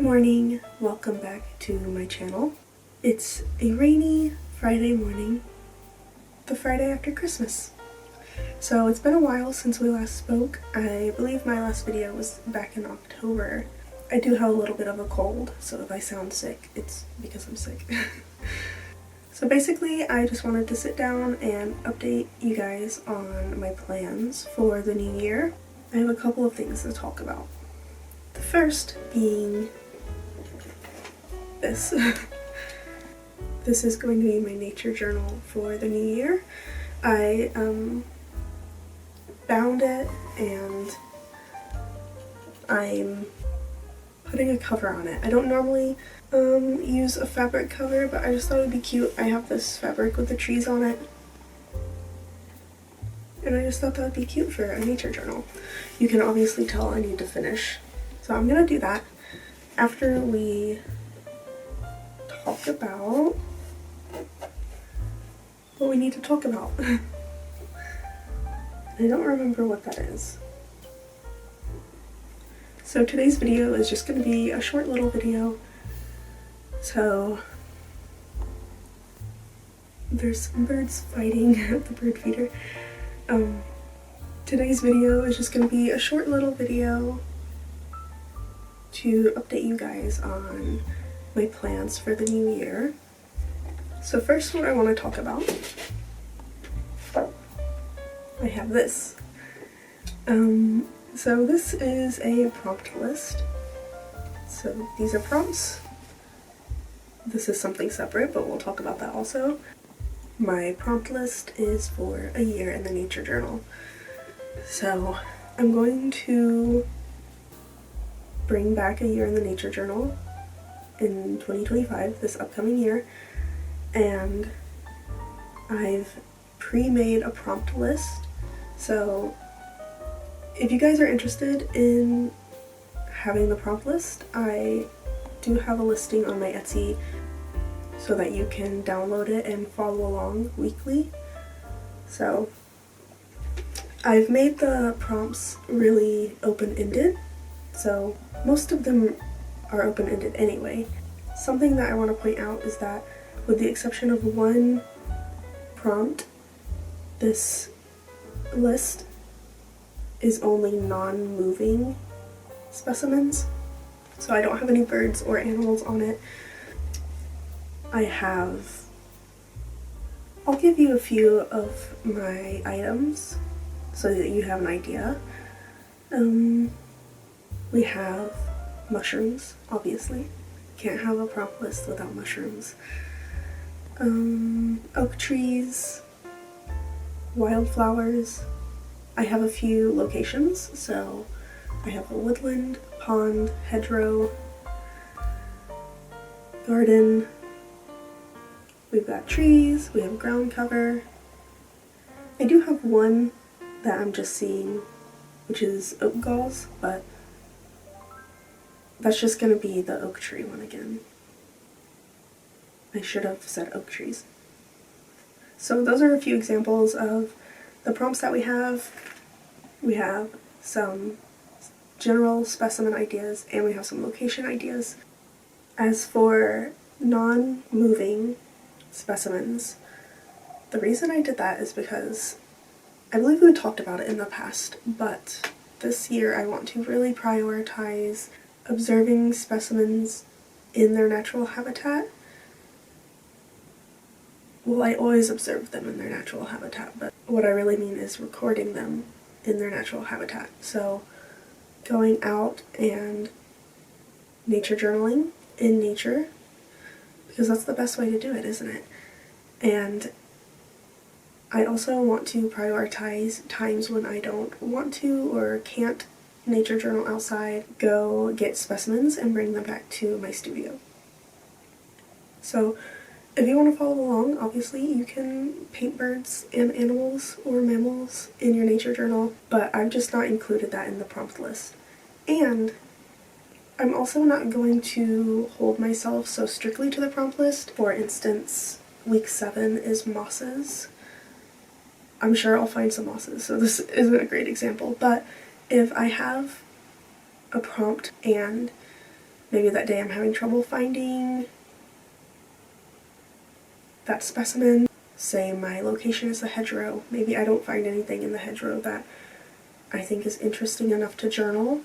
morning, welcome back to my channel. It's a rainy Friday morning, the Friday after Christmas. So it's been a while since we last spoke. I believe my last video was back in October. I do have a little bit of a cold, so if I sound sick, it's because I'm sick. So basically, I just wanted to sit down and update you guys on my plans for the new year. I have a couple of things to talk about. The first being this. This is going to be my nature journal for the new year. I bound it and I'm putting a cover on it. I don't normally use a fabric cover, but I just thought it would be cute. I have this fabric with the trees on it, and I just thought that would be cute for a nature journal. You can obviously tell I need to finish, so I'm gonna do that after we talk about what we need to talk about. I don't remember what that is. So today's video is just going to be a short little video. So there's some birds fighting at the bird feeder. Today's video is just going to be a short little video to update you guys on my plans for the new year. So first, what I want to talk about, I have this. So this is a prompt list. So these are prompts. This is something separate, but we'll talk about that also. My prompt list is for a year in the nature journal. So I'm going to bring back a year in the nature journal in 2025, this upcoming year, and I've pre-made a prompt list. So if you guys are interested in having the prompt list, I do have a listing on my Etsy so that you can download it and follow along weekly. So I've made the prompts really open-ended, so most of them are open-ended anyway. Something that I want to point out is that with the exception of one prompt, this list is only non-moving specimens. So I don't have any birds or animals on it. I'll give you a few of my items so that you have an idea. We have mushrooms, obviously. Can't have a prompt list without mushrooms. Oak trees, wildflowers. I have a few locations, so I have a woodland, pond, hedgerow, garden. We've got trees, we have ground cover. I do have one that I'm just seeing, which is oak galls, but that's just gonna be the oak tree one again. I should have said oak trees. So those are a few examples of the prompts that we have. We have some general specimen ideas and we have some location ideas. As for non-moving specimens, the reason I did that is because I believe we talked about it in the past, but this year I want to really prioritize observing specimens in their natural habitat. Well, I always observe them in their natural habitat, but what I really mean is recording them in their natural habitat. So going out and nature journaling in nature, because that's the best way to do it, isn't it? And I also want to prioritize times when I don't want to or can't nature journal outside, go get specimens and bring them back to my studio. So if you want to follow along, obviously you can paint birds and animals or mammals in your nature journal, but I've just not included that in the prompt list. And I'm also not going to hold myself so strictly to the prompt list. For instance, week 7 is mosses. I'm sure I'll find some mosses, so this isn't a great example, but if I have a prompt and maybe that day I'm having trouble finding that specimen. Say my location is the hedgerow. Maybe I don't find anything in the hedgerow that I think is interesting enough to journal.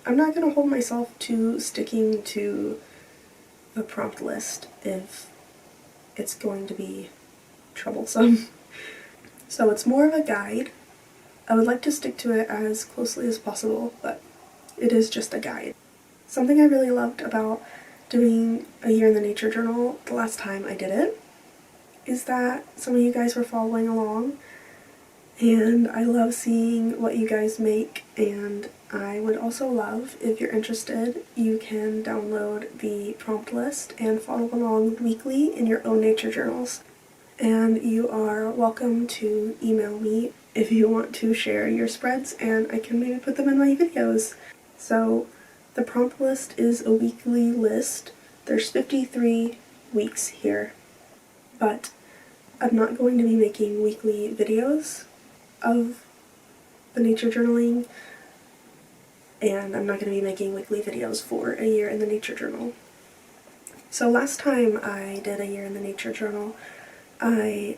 I'm not going to hold myself to sticking to the prompt list if it's going to be troublesome. So it's more of a guide. I would like to stick to it as closely as possible, but it is just a guide. Something I really loved about doing a year in the nature journal the last time I did it is that some of you guys were following along, and I love seeing what you guys make, and I would also love, if you're interested, you can download the prompt list and follow along weekly in your own nature journals. And you are welcome to email me if you want to share your spreads, and I can maybe put them in my videos. So the prompt list is a weekly list. There's 53 weeks here, but I'm not going to be making weekly videos of the nature journaling, and I'm not going to be making weekly videos for a year in the nature journal. So last time I did a year in the nature journal, I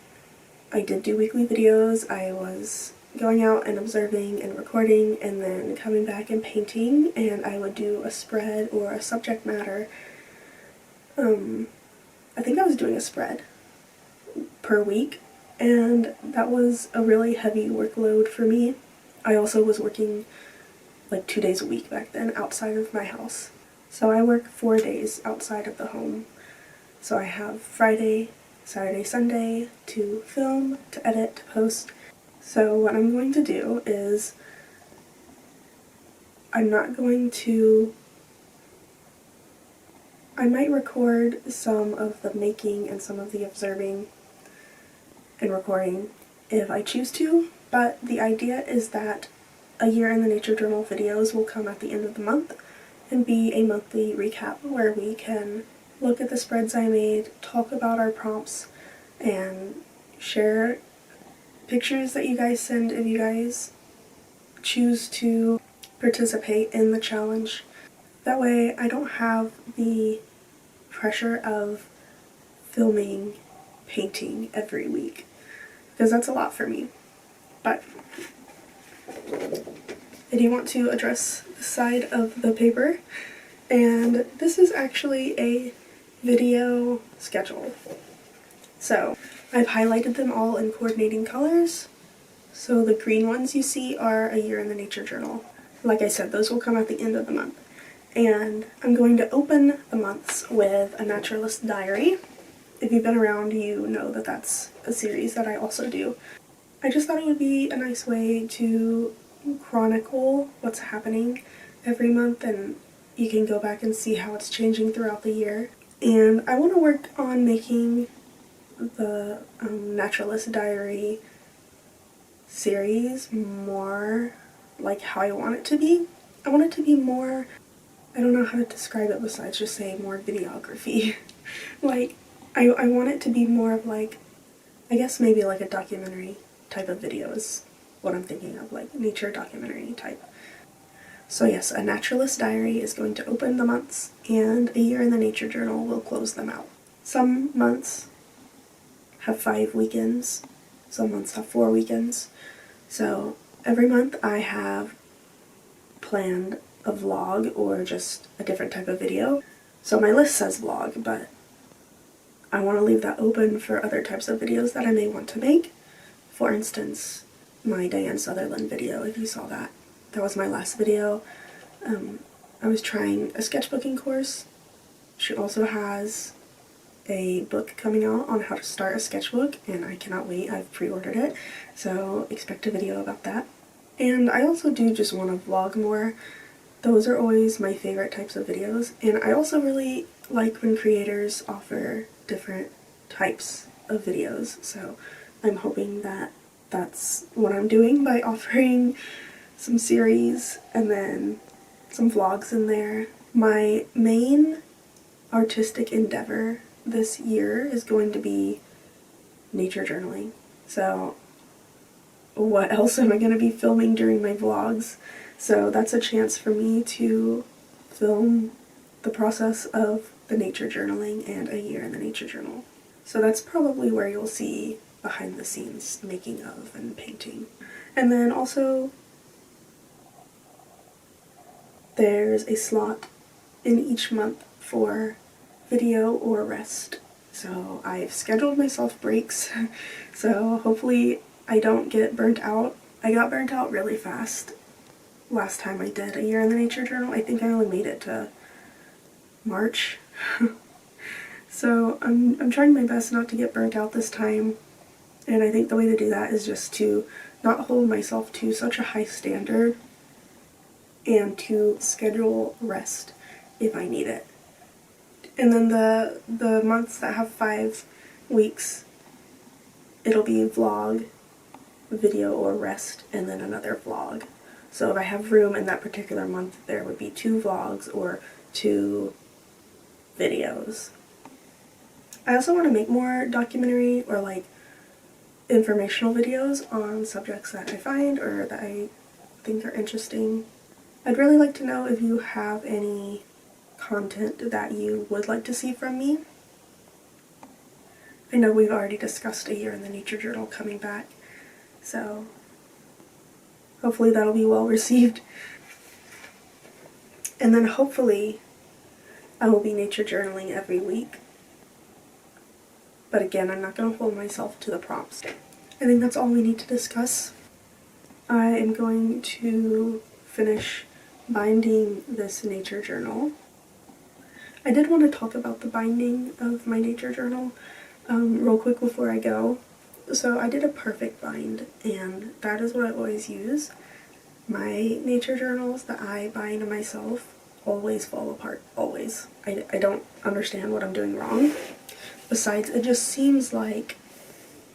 did do weekly videos. I was going out and observing and recording and then coming back and painting, and I would do a spread or a subject matter. I think I was doing a spread per week, and that was a really heavy workload for me. I also was working like 2 days a week back then outside of my house. So I work 4 days outside of the home. So I have Friday, Saturday, Sunday to film, to edit, to post. So what I'm going to do is I might record some of the making and some of the observing and recording if I choose to, but the idea is that a year in the nature journal videos will come at the end of the month and be a monthly recap where we can look at the spreads I made, talk about our prompts, and share pictures that you guys send if you guys choose to participate in the challenge. That way I don't have the pressure of filming, painting every week, because that's a lot for me. But I do want to address the side of the paper, and this is actually a video schedule. So I've highlighted them all in coordinating colors. So the green ones you see are a year in the nature journal. Like I said, those will come at the end of the month. And I'm going to open the months with a naturalist diary. If you've been around, you know that that's a series that I also do. I just thought it would be a nice way to chronicle what's happening every month, and you can go back and see how it's changing throughout the year. And I want to work on making the naturalist diary series more like how I want it to be. I want it to be more, I don't know how to describe it besides just saying more videography. Like, I want it to be more of like, I guess maybe like a documentary type of video is what I'm thinking of, like nature documentary type. So yes, a naturalist diary is going to open the months, and a year in the nature journal will close them out. Some months have 5 weekends, some months have 4 weekends. So every month I have planned a vlog or just a different type of video. So my list says vlog, but I want to leave that open for other types of videos that I may want to make. For instance, my Diane Sutherland video, if you saw that. That was my last video. I was trying a sketchbooking course. She also has a book coming out on how to start a sketchbook, and I cannot wait. I've pre-ordered it, so expect a video about that. And I also do just want to vlog more. Those are always my favorite types of videos, and I also really like when creators offer different types of videos, so I'm hoping that that's what I'm doing by offering some series and then some vlogs in there. My main artistic endeavor this year is going to be nature journaling. So what else am I going to be filming during my vlogs? So that's a chance for me to film the process of the nature journaling and a year in the nature journal. So that's probably where you'll see behind the scenes making of and painting. And then also there's a slot in each month for video or rest. So I've scheduled myself breaks, so hopefully I don't get burnt out. I got burnt out really fast last time I did a year in the nature journal. I think I only made it to March. So I'm trying my best not to get burnt out this time, and I think the way to do that is just to not hold myself to such a high standard and to schedule rest if I need it. And then the months that have 5 weeks, it'll be vlog, video or rest, and then another vlog. So if I have room in that particular month, there would be 2 vlogs or 2 videos. I also want to make more documentary or like informational videos on subjects that I find or that I think are interesting. I'd really like to know if you have any content that you would like to see from me. I know we've already discussed a year in the nature journal coming back, so hopefully that'll be well received. And then hopefully I will be nature journaling every week. But again, I'm not going to hold myself to the prompts. I think that's all we need to discuss. I am going to finish binding this nature journal. I did want to talk about the binding of my nature journal real quick before I go. So I did a perfect bind, and that is what I always use. My nature journals that I bind myself always fall apart, always. I don't understand what I'm doing wrong. Besides, it just seems like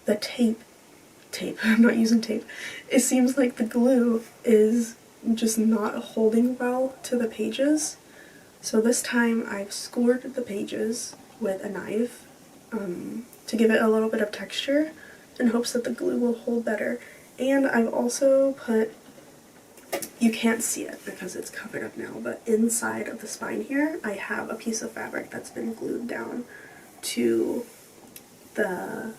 the tape, I'm not using tape, it seems like the glue is just not holding well to the pages. So this time I've scored the pages with a knife to give it a little bit of texture in hopes that the glue will hold better. And I've also put, you can't see it because it's covered up now, but inside of the spine here I have a piece of fabric that's been glued down to the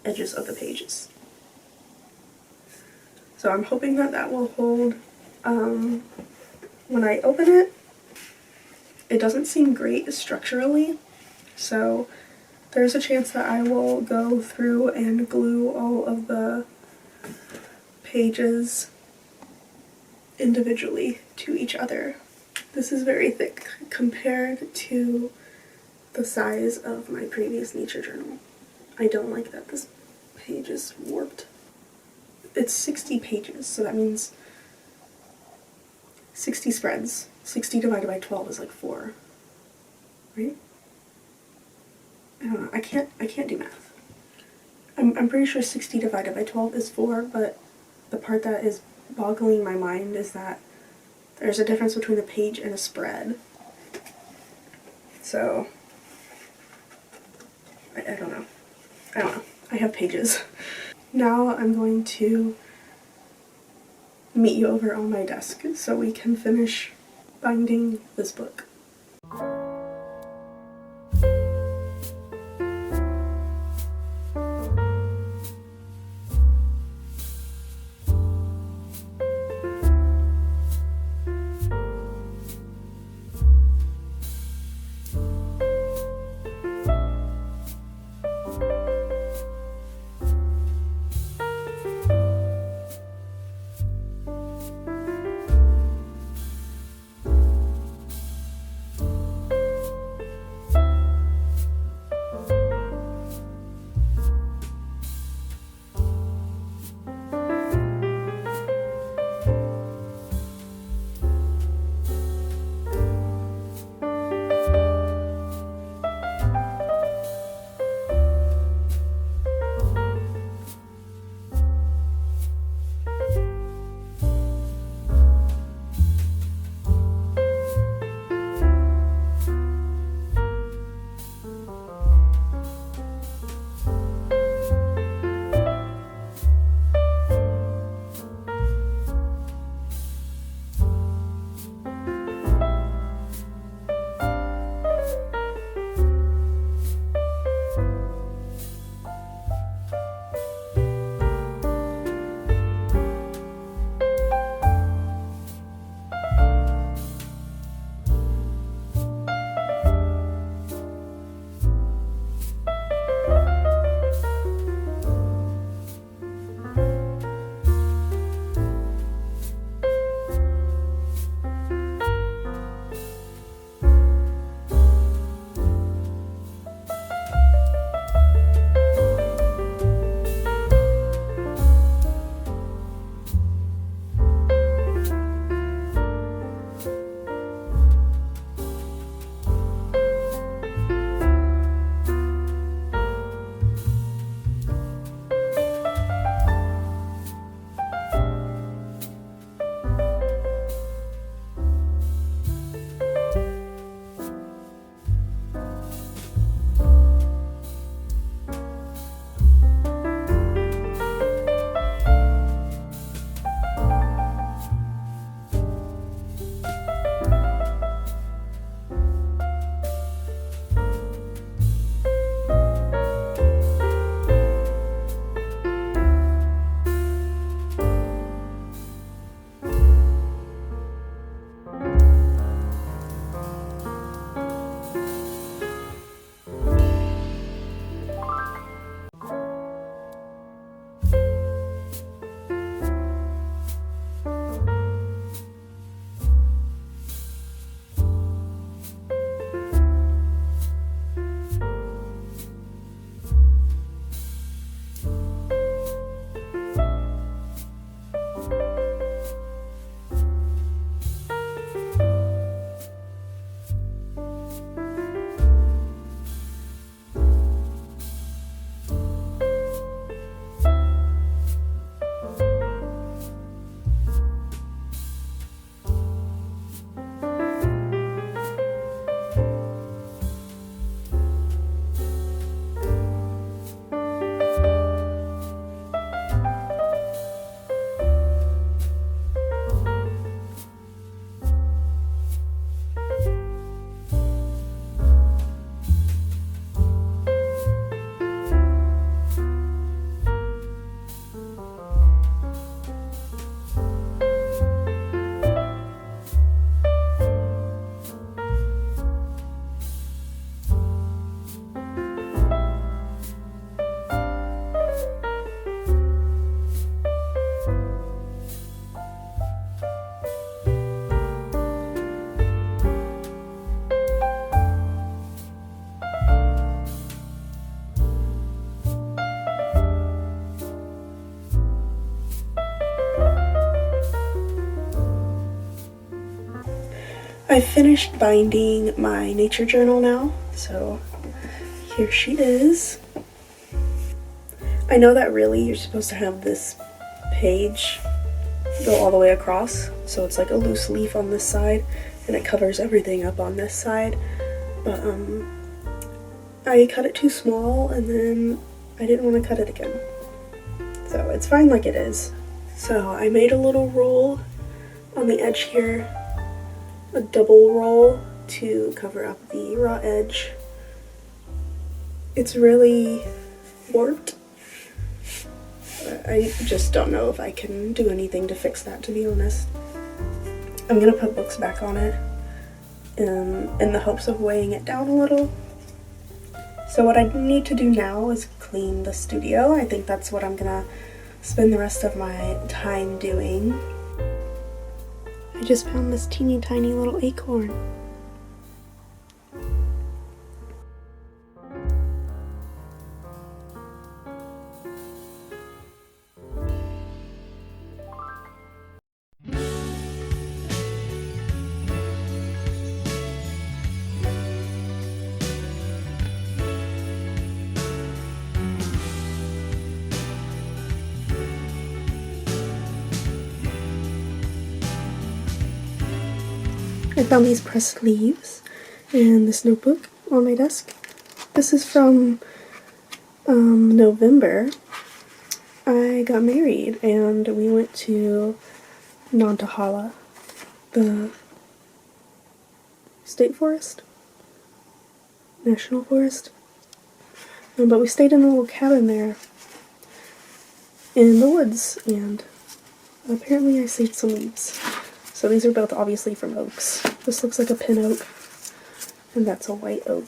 edges of the pages. So I'm hoping that that will hold. When I open it, it doesn't seem great structurally, so there's a chance that I will go through and glue all of the pages individually to each other. This is very thick compared to the size of my previous nature journal. I don't like that this page is warped. It's 60 pages, so that means 60 spreads. 60 divided by 12 is like 4, right? I don't know, I can't do math. I'm pretty sure 60 divided by 12 is 4, but the part that is boggling my mind is that there's a difference between a page and a spread. So I don't know. I have pages. Now I'm going to meet you over on my desk so we can finish binding this book. I finished binding my nature journal now, so here she is. I know that really you're supposed to have this page go all the way across, so it's like a loose leaf on this side and it covers everything up on this side, but I cut it too small and then I didn't want to cut it again, so it's fine like it is. So I made a little roll on the edge here, a double roll to cover up the raw edge. It's really warped. I just don't know if I can do anything to fix that, to be honest. I'm gonna put books back on it in the hopes of weighing it down a little. So what I need to do now is clean the studio. I think that's what I'm gonna spend the rest of my time doing. I just found this teeny tiny little acorn. I found these pressed leaves and this notebook on my desk. This is from November. I got married and we went to Nantahala, the state forest, national forest. But we stayed in a little cabin there in the woods, and apparently I saved some leaves. So these are both obviously from oaks. This looks like a pin oak, and that's a white oak.